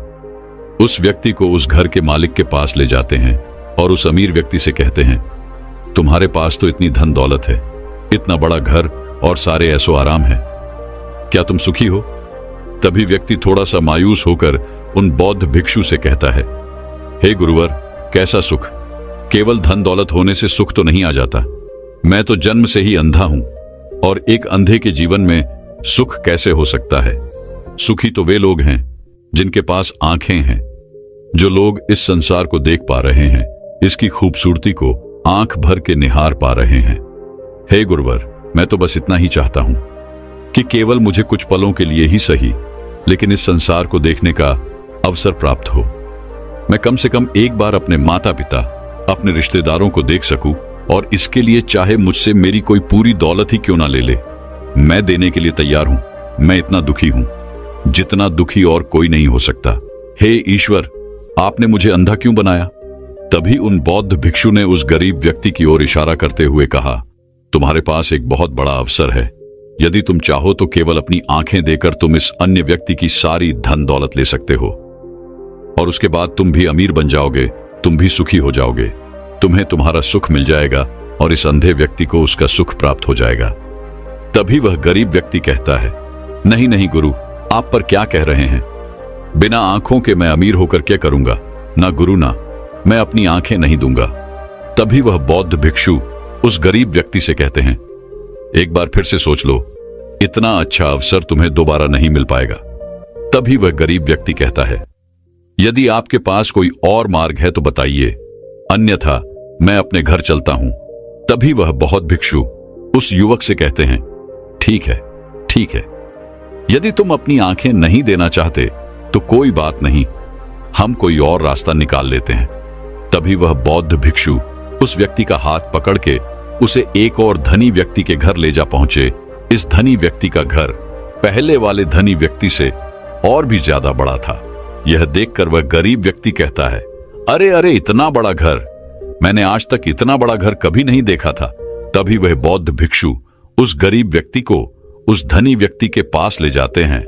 उस व्यक्ति को उस घर के मालिक के पास ले जाते हैं और उस अमीर व्यक्ति से कहते हैं, तुम्हारे पास तो इतनी धन दौलत है, इतना बड़ा घर और सारे ऐसो आराम है, क्या तुम सुखी हो? तभी व्यक्ति थोड़ा सा मायूस होकर उन बौद्ध भिक्षु से कहता है, हे गुरुवर, कैसा सुख? केवल धन दौलत होने से सुख तो नहीं आ जाता। मैं तो जन्म से ही अंधा हूं और एक अंधे के जीवन में सुख कैसे हो सकता है? सुखी तो वे लोग हैं जिनके पास आंखें हैं, जो लोग इस संसार को देख पा रहे हैं, इसकी खूबसूरती को आंख भर के निहार पा रहे हैं। हे गुरुवर, मैं तो बस इतना ही चाहता हूं कि केवल मुझे कुछ पलों के लिए ही सही, लेकिन इस संसार को देखने का अवसर प्राप्त हो। मैं कम से कम एक बार अपने माता पिता, अपने रिश्तेदारों को देख सकूं, और इसके लिए चाहे मुझसे मेरी कोई पूरी दौलत ही क्यों ना ले ले, मैं देने के लिए तैयार हूं। मैं इतना दुखी हूं जितना दुखी और कोई नहीं हो सकता। हे ईश्वर, आपने मुझे अंधा क्यों बनाया? तभी उन बौद्ध भिक्षु ने उस गरीब व्यक्ति की ओर इशारा करते हुए कहा, तुम्हारे पास एक बहुत बड़ा अवसर है। यदि तुम चाहो तो केवल अपनी आंखें देकर तुम इस अन्य व्यक्ति की सारी धन दौलत ले सकते हो और उसके बाद तुम भी अमीर बन जाओगे, तुम भी सुखी हो जाओगे, तुम्हें तुम्हारा सुख मिल जाएगा और इस अंधे व्यक्ति को उसका सुख प्राप्त हो जाएगा। तभी वह गरीब व्यक्ति कहता है, नहीं नहीं गुरु, आप पर क्या कह रहे हैं? बिना आंखों के मैं अमीर होकर क्या करूंगा? ना गुरु, ना मैं अपनी आंखें नहीं दूंगा। तभी वह बौद्ध भिक्षु उस गरीब व्यक्ति से कहते हैं, एक बार फिर से सोच लो, इतना अच्छा अवसर तुम्हें दोबारा नहीं मिल पाएगा। तभी वह गरीब व्यक्ति कहता है, यदि आपके पास कोई और मार्ग है तो बताइए, अन्यथा मैं अपने घर चलता हूं। तभी वह बौद्ध भिक्षु उस युवक से कहते हैं, ठीक है, ठीक है, यदि तुम अपनी आंखें नहीं देना चाहते तो कोई बात नहीं, हम कोई और रास्ता निकाल लेते हैं। तभी वह बौद्ध भिक्षु उस व्यक्ति का हाथ पकड़ के उसे एक और धनी व्यक्ति के घर ले जा पहुंचे। इस धनी व्यक्ति का घर पहले वाले धनी व्यक्ति से और भी ज्यादा बड़ा था। यह देखकर वह गरीब व्यक्ति कहता है, अरे अरे, इतना बड़ा घर, मैंने आज तक इतना बड़ा घर कभी नहीं देखा था। तभी वह बौद्ध भिक्षु उस गरीब व्यक्ति को उस धनी व्यक्ति के पास ले जाते हैं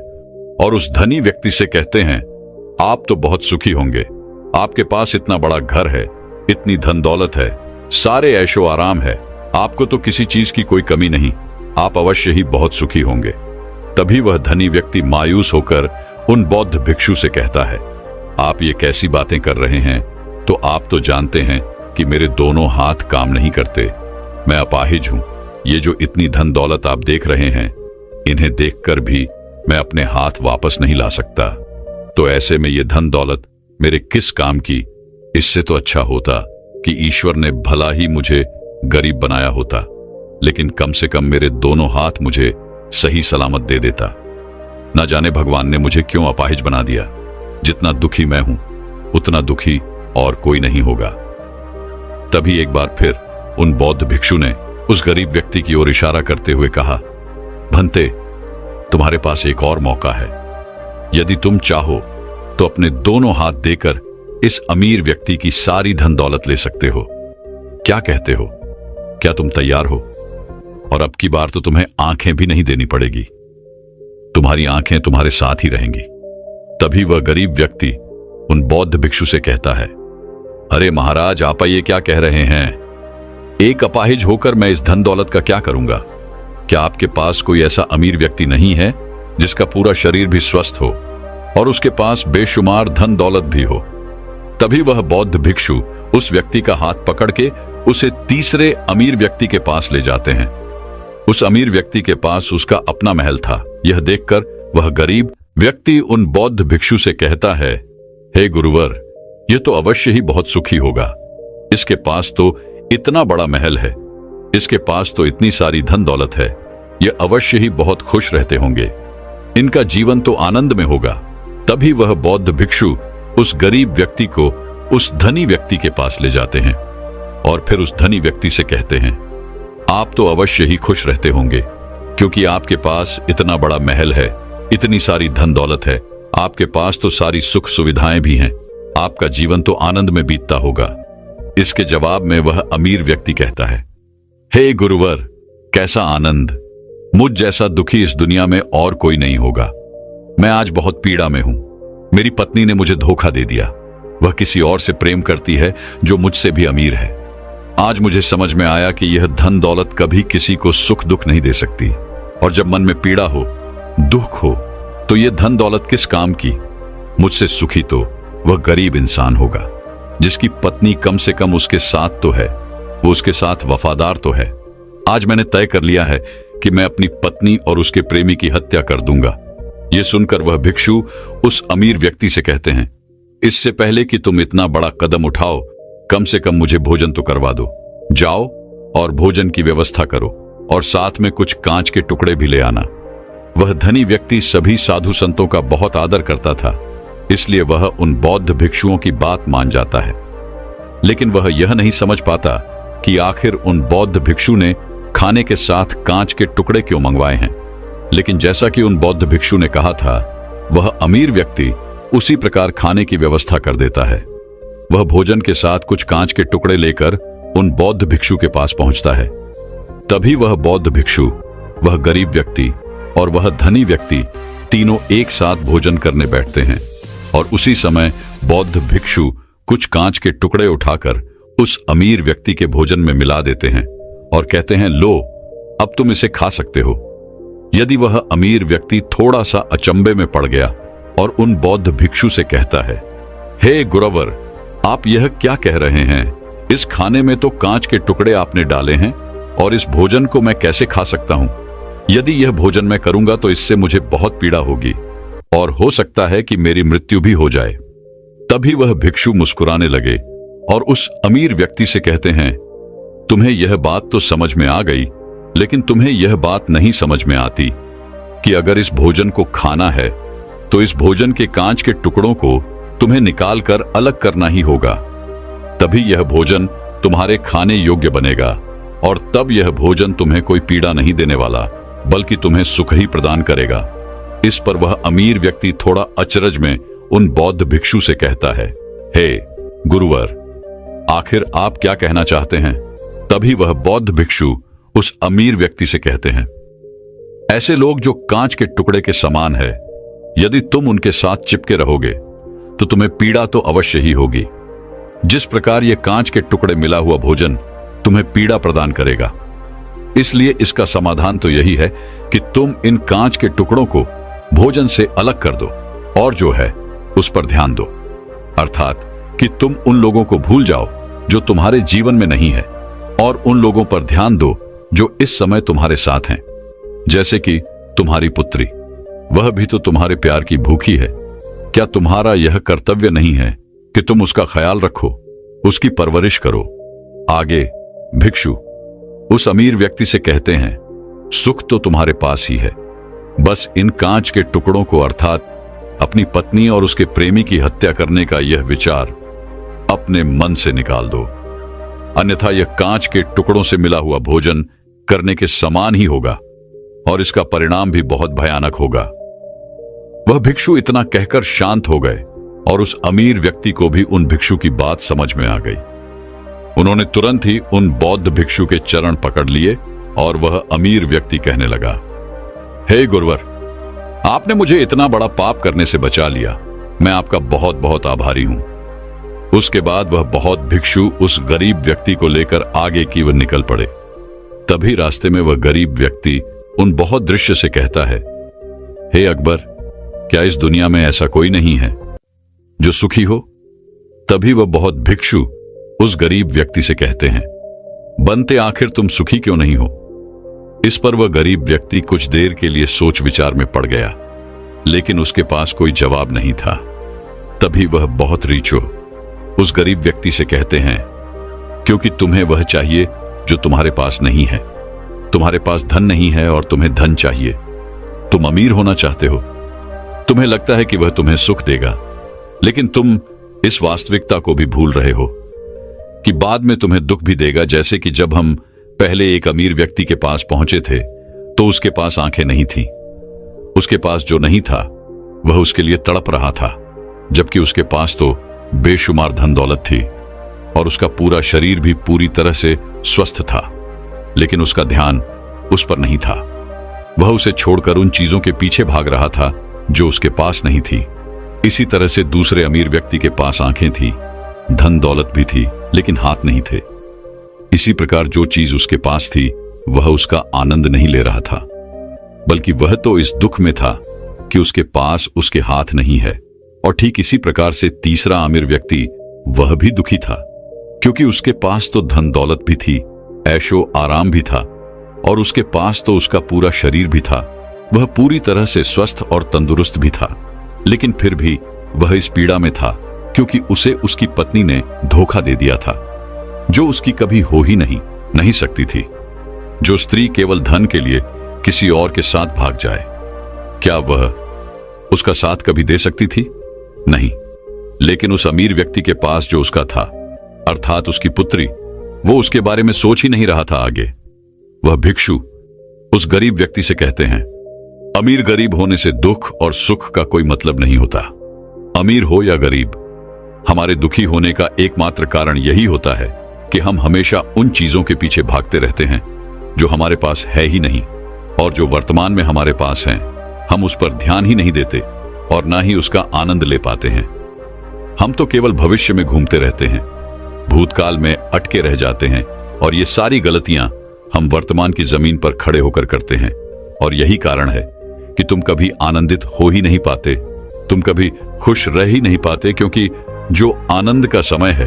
और उस धनी व्यक्ति से कहते हैं, आप तो बहुत सुखी होंगे, आपके पास इतना बड़ा घर है, इतनी धन दौलत है, सारे ऐशो आराम है, आपको तो किसी चीज की कोई कमी नहीं, आप अवश्य ही बहुत सुखी होंगे। तभी वह धनी व्यक्ति मायूस होकर उन बौद्ध भिक्षु से कहता है, आप ये कैसी बातें कर रहे हैं? तो आप तो जानते हैं कि मेरे दोनों हाथ काम नहीं करते, मैं अपाहिज हूं। ये जो इतनी धन दौलत आप देख रहे हैं, इन्हें देखकर भी मैं अपने हाथ वापस नहीं ला सकता। तो ऐसे में ये धन दौलत मेरे किस काम की? इससे तो अच्छा होता कि ईश्वर ने भला ही मुझे गरीब बनाया होता, लेकिन कम से कम मेरे दोनों हाथ मुझे सही सलामत दे देता। न जाने भगवान ने मुझे क्यों अपाहिज बना दिया। जितना दुखी मैं हूं उतना दुखी और कोई नहीं होगा। तभी एक बार फिर उन बौद्ध भिक्षु ने उस गरीब व्यक्ति की ओर इशारा करते हुए कहा, भंते, तुम्हारे पास एक और मौका है। यदि तुम चाहो तो अपने दोनों हाथ देकर इस अमीर व्यक्ति की सारी धन दौलत ले सकते हो। क्या कहते हो? क्या तुम तैयार हो? और अब की बार तो तुम्हें आंखें भी नहीं देनी पड़ेगी, तुम्हारी आंखें तुम्हारे साथ ही रहेंगी। तभी वह गरीब व्यक्ति उन बौद्ध भिक्षु से कहता है, अरे महाराज, आप ये क्या कह रहे हैं? एक अपाहिज होकर मैं इस धन दौलत का क्या करूंगा? क्या आपके पास कोई ऐसा अमीर व्यक्ति नहीं है जिसका पूरा शरीर भी स्वस्थ हो और उसके पास बेशुमार धन दौलत भी हो? तभी वह बौद्ध भिक्षु उस व्यक्ति का हाथ पकड़ के उसे तीसरे अमीर व्यक्ति के पास ले जाते हैं। उस अमीर व्यक्ति के पास उसका अपना महल था। यह देखकर वह गरीब व्यक्ति उन बौद्ध भिक्षु से कहता है, हे गुरुवर, यह तो अवश्य ही बहुत सुखी होगा। इसके पास तो इतना बड़ा महल है, इसके पास तो इतनी सारी धन दौलत है, यह अवश्य ही बहुत खुश रहते होंगे, इनका जीवन तो आनंद में होगा। तभी वह बौद्ध भिक्षु उस गरीब व्यक्ति को उस धनी व्यक्ति के पास ले जाते हैं और फिर उस धनी व्यक्ति से कहते हैं, आप तो अवश्य ही खुश रहते होंगे क्योंकि आपके पास इतना बड़ा महल है, इतनी सारी धन दौलत है, आपके पास तो सारी सुख सुविधाएं भी हैं, आपका जीवन तो आनंद में बीतता होगा। इसके जवाब में वह अमीर व्यक्ति कहता है, हे गुरुवर, कैसा आनंद! मुझ जैसा दुखी इस दुनिया में और कोई नहीं होगा। मैं आज बहुत पीड़ा में हूं। मेरी पत्नी ने मुझे धोखा दे दिया। वह किसी और से प्रेम करती है जो मुझसे भी अमीर है। आज मुझे समझ में आया कि यह धन दौलत कभी किसी को सुख दुख नहीं दे सकती, और जब मन में पीड़ा हो, दुख हो, तो यह धन दौलत किस काम की? मुझसे सुखी तो वह गरीब इंसान होगा जिसकी पत्नी कम से कम उसके साथ तो है, वो उसके साथ वफादार तो है। आज मैंने तय कर लिया है कि मैं अपनी पत्नी और उसके प्रेमी की हत्या कर दूंगा। यह सुनकर वह भिक्षु उस अमीर व्यक्ति से कहते हैं, इससे पहले कि तुम इतना बड़ा कदम उठाओ, कम से कम मुझे भोजन तो करवा दो। जाओ और भोजन की व्यवस्था करो और साथ में कुछ कांच के टुकड़े भी ले आना। वह धनी व्यक्ति सभी साधु संतों का बहुत आदर करता था, इसलिए वह उन बौद्ध भिक्षुओं की बात मान जाता है। लेकिन वह यह नहीं समझ पाता कि आखिर उन बौद्ध भिक्षु ने खाने के साथ कांच के टुकड़े क्यों मंगवाए हैं। लेकिन जैसा कि उन बौद्ध भिक्षु ने कहा था, वह अमीर व्यक्ति उसी प्रकार खाने की व्यवस्था कर देता है। वह भोजन के साथ कुछ कांच के टुकड़े लेकर उन बौद्ध भिक्षु के पास पहुंचता है। तभी वह बौद्ध भिक्षु, वह गरीब व्यक्ति और वह धनी व्यक्ति तीनों एक साथ भोजन करने बैठते हैं, और उसी समय बौद्ध भिक्षु कुछ कांच के टुकड़े उठाकर उस अमीर व्यक्ति के भोजन में मिला देते हैं और कहते हैं, लो, अब तुम इसे खा सकते हो। यदि वह अमीर व्यक्ति थोड़ा सा अचंभे में पड़ गया और उन बौद्ध भिक्षु से कहता है, हे गुरुवर, आप यह क्या कह रहे हैं? इस खाने में तो कांच के टुकड़े आपने डाले हैं और इस भोजन को मैं कैसे खा सकता हूं? यदि यह भोजन मैं करूंगा तो इससे मुझे बहुत पीड़ा होगी और हो सकता है कि मेरी मृत्यु भी हो जाए। तभी वह भिक्षु मुस्कुराने लगे और उस अमीर व्यक्ति से कहते हैं, तुम्हें यह बात तो समझ में आ गई, लेकिन तुम्हें यह बात नहीं समझ में आती कि अगर इस भोजन को खाना है तो इस भोजन के कांच के टुकड़ों को तुम्हें निकालकर अलग करना ही होगा। तभी यह भोजन तुम्हारे खाने योग्य बनेगा और तब यह भोजन तुम्हें कोई पीड़ा नहीं देने वाला, बल्कि तुम्हें सुख ही प्रदान करेगा। इस पर वह अमीर व्यक्ति थोड़ा अचरज में उन बौद्ध भिक्षु से कहता है, हे गुरुवर, आखिर आप क्या कहना चाहते हैं? तभी वह बौद्ध भिक्षु उस अमीर व्यक्ति से कहते हैं, ऐसे लोग जो कांच के टुकड़े के समान है, यदि तुम उनके साथ चिपके रहोगे तो तुम्हें पीड़ा तो अवश्य ही होगी। जिस प्रकार यह कांच के टुकड़े मिला हुआ भोजन तुम्हें पीड़ा प्रदान करेगा, इसलिए इसका समाधान तो यही है कि तुम इन कांच के टुकड़ों को भोजन से अलग कर दो और जो है उस पर ध्यान दो, अर्थात कि तुम उन लोगों को भूल जाओ जो तुम्हारे जीवन में नहीं है और उन लोगों पर ध्यान दो जो इस समय तुम्हारे साथ हैं। जैसे कि तुम्हारी पुत्री, वह भी तो तुम्हारे प्यार की भूखी है। क्या तुम्हारा यह कर्तव्य नहीं है कि तुम उसका ख्याल रखो, उसकी परवरिश करो? आगे भिक्षु उस अमीर व्यक्ति से कहते हैं, सुख तो तुम्हारे पास ही है, बस इन कांच के टुकड़ों को अर्थात अपनी पत्नी और उसके प्रेमी की हत्या करने का यह विचार अपने मन से निकाल दो, अन्यथा यह कांच के टुकड़ों से मिला हुआ भोजन करने के समान ही होगा और इसका परिणाम भी बहुत भयानक होगा। वह भिक्षु इतना कहकर शांत हो गए और उस अमीर व्यक्ति को भी उन भिक्षु की बात समझ में आ गई। उन्होंने तुरंत ही उन बौद्ध भिक्षु के चरण पकड़ लिए और वह अमीर व्यक्ति कहने लगा, हे गुरुवर, आपने मुझे इतना बड़ा पाप करने से बचा लिया, मैं आपका बहुत बहुत आभारी हूं। उसके बाद वह बहुत भिक्षु उस गरीब व्यक्ति को लेकर आगे की ओर निकल पड़े। तभी रास्ते में वह गरीब व्यक्ति उन बहुत दृश्य से कहता है, हे अकबर, क्या इस दुनिया में ऐसा कोई नहीं है जो सुखी हो? तभी वह बहुत भिक्षु उस गरीब व्यक्ति से कहते हैं, बनते आखिर तुम सुखी क्यों नहीं हो? इस पर वह गरीब व्यक्ति कुछ देर के लिए सोच विचार में पड़ गया, लेकिन उसके पास कोई जवाब नहीं था। तभी वह बहुत रीचो उस गरीब व्यक्ति से कहते हैं, क्योंकि तुम्हें वह चाहिए जो तुम्हारे पास नहीं है। तुम्हारे पास धन नहीं है और तुम्हें धन चाहिए। तुम अमीर होना चाहते हो, तुम्हें लगता है कि वह तुम्हें सुख देगा, लेकिन तुम इस वास्तविकता को भी भूल रहे हो कि बाद में तुम्हें दुख भी देगा। जैसे कि जब हम पहले एक अमीर व्यक्ति के पास पहुंचे थे तो उसके पास आंखें नहीं थीं। उसके पास जो नहीं था वह उसके लिए तड़प रहा था, जबकि उसके पास तो बेशुमार धन दौलत थी और उसका पूरा शरीर भी पूरी तरह से स्वस्थ था, लेकिन उसका ध्यान उस पर नहीं था। वह उसे छोड़कर उन चीजों के पीछे भाग रहा था जो उसके पास नहीं थी। इसी तरह से दूसरे अमीर व्यक्ति के पास आंखें थी, धन दौलत भी थी, लेकिन हाथ नहीं थे। इसी प्रकार जो चीज उसके पास थी वह उसका आनंद नहीं ले रहा था, बल्कि वह तो इस दुख में था कि उसके पास उसके हाथ नहीं है। और ठीक इसी प्रकार से तीसरा अमीर व्यक्ति वह भी दुखी था, क्योंकि उसके पास तो धन दौलत भी थी, ऐशो आराम भी था और उसके पास तो उसका पूरा शरीर भी था। वह पूरी तरह से स्वस्थ और तंदुरुस्त भी था, लेकिन फिर भी वह इस पीड़ा में था क्योंकि उसे उसकी पत्नी ने धोखा दे दिया था, जो उसकी कभी हो ही नहीं सकती थी। जो स्त्री केवल धन के लिए किसी और के साथ भाग जाए, क्या वह उसका साथ कभी दे सकती थी? नहीं। लेकिन उस अमीर व्यक्ति के पास जो उसका था, अर्थात उसकी पुत्री, वो उसके बारे में सोच ही नहीं रहा था आगे। वह भिक्षु उस गरीब व्यक्ति से कहते हैं, अमीर गरीब होने से दुख और सुख का कोई मतलब नहीं होता। अमीर हो या गरीब, हमारे दुखी होने का एकमात्र कारण यही होता है कि हम हमेशा उन चीजों के पीछे भागते रहते हैं जो हमारे पास है ही नहीं, और जो वर्तमान में हमारे पास हैं हम उस पर ध्यान ही नहीं देते और ना ही उसका आनंद ले पाते हैं। हम तो केवल भविष्य में घूमते रहते हैं, भूतकाल में अटके रह जाते हैं, और ये सारी गलतियां हम वर्तमान की जमीन पर खड़े होकर करते हैं। और यही कारण है कि तुम कभी आनंदित हो ही नहीं पाते, तुम कभी खुश रह ही नहीं पाते, क्योंकि जो आनंद का समय है,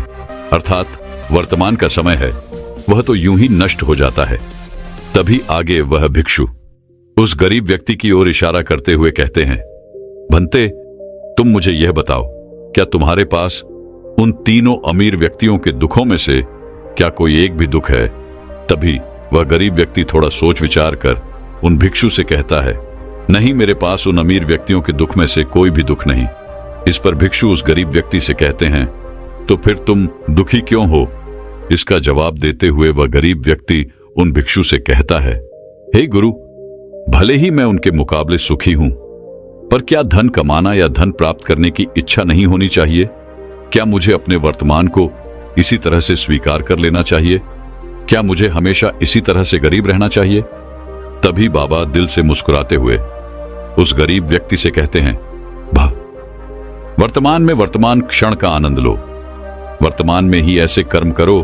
अर्थात वर्तमान का समय है, वह तो यूं ही नष्ट हो जाता है। तभी आगे वह भिक्षु उस गरीब व्यक्ति की ओर इशारा करते हुए कहते हैं, भंते, तुम मुझे यह बताओ, क्या तुम्हारे पास उन तीनों अमीर व्यक्तियों के दुखों में से क्या कोई एक भी दुख है? तभी वह गरीब व्यक्ति थोड़ा सोच विचार कर उन भिक्षु से कहता है, नहीं, मेरे पास उन अमीर व्यक्तियों के दुख में से कोई भी दुख नहीं। इस पर भिक्षु उस गरीब व्यक्ति से कहते हैं, तो फिर तुम दुखी क्यों हो? इसका जवाब देते हुए वह गरीब व्यक्ति उन भिक्षु से कहता है, हे गुरु, भले ही मैं उनके मुकाबले सुखी हूं, पर क्या धन कमाना या धन प्राप्त करने की इच्छा नहीं होनी चाहिए? क्या मुझे अपने वर्तमान को इसी तरह से स्वीकार कर लेना चाहिए? क्या मुझे हमेशा इसी तरह से गरीब रहना चाहिए? तभी बाबा दिल से मुस्कुराते हुए उस गरीब व्यक्ति से कहते हैं, भा, वर्तमान में वर्तमान क्षण का आनंद लो। वर्तमान में ही ऐसे कर्म करो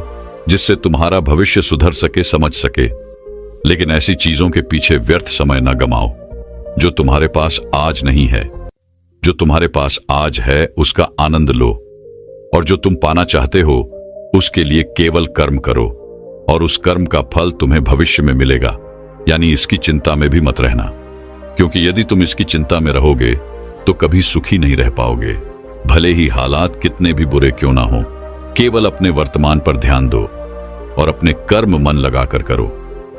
जिससे तुम्हारा भविष्य सुधर सके, समझ सके, लेकिन ऐसी चीजों के पीछे व्यर्थ समय न गमाओ जो तुम्हारे पास आज नहीं है। जो तुम्हारे पास आज है उसका आनंद लो, और जो तुम पाना चाहते हो उसके लिए केवल कर्म करो, और उस कर्म का फल तुम्हें भविष्य में मिलेगा। यानी इसकी चिंता में भी मत रहना, क्योंकि यदि तुम इसकी चिंता में रहोगे तो कभी सुखी नहीं रह पाओगे। भले ही हालात कितने भी बुरे क्यों ना हो, केवल अपने वर्तमान पर ध्यान दो और अपने कर्म मन लगाकर करो।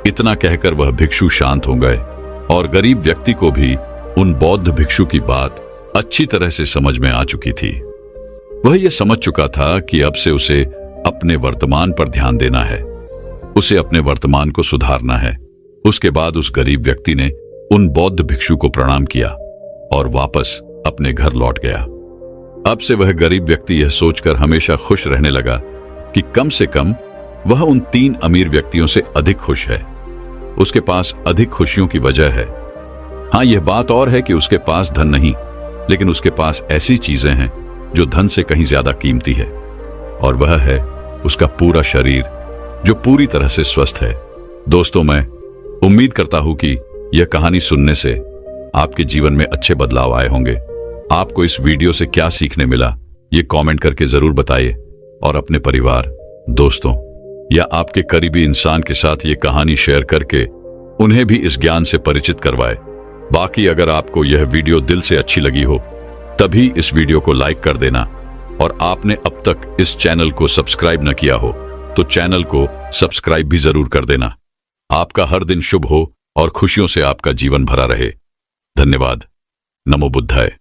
इतना कहकर वह भिक्षु शांत हो गए और गरीब व्यक्ति को भी उन बौद्ध भिक्षु की बात अच्छी तरह से समझ में आ चुकी थी। वह यह समझ चुका था कि अब से उसे अपने वर्तमान पर ध्यान देना है, उसे अपने वर्तमान को सुधारना है। उसके बाद उस गरीब व्यक्ति ने उन बौद्ध भिक्षु को प्रणाम किया और वापस अपने घर लौट गया। अब से वह गरीब व्यक्ति यह सोचकर हमेशा खुश रहने लगा कि कम से कम वह उन 3 अमीर व्यक्तियों से अधिक खुश है। उसके पास अधिक खुशियों की वजह है। हाँ, यह बात और है कि उसके पास धन नहीं, लेकिन उसके पास ऐसी चीजें हैं जो धन से कहीं ज्यादा कीमती है, और वह है उसका पूरा शरीर जो पूरी तरह से स्वस्थ है। दोस्तों, मैं उम्मीद करता हूं कि यह कहानी सुनने से आपके जीवन में अच्छे बदलाव आए होंगे। आपको इस वीडियो से क्या सीखने मिला, ये कमेंट करके जरूर बताइए और अपने परिवार, दोस्तों या आपके करीबी इंसान के साथ ये कहानी शेयर करके उन्हें भी इस ज्ञान से परिचित करवाए। बाकी अगर आपको यह वीडियो दिल से अच्छी लगी हो तभी इस वीडियो को लाइक कर देना, और आपने अब तक इस चैनल को सब्सक्राइब न किया हो तो चैनल को सब्सक्राइब भी जरूर कर देना। आपका हर दिन शुभ हो और खुशियों से आपका जीवन भरा रहे। धन्यवाद। नमो बुद्धाय।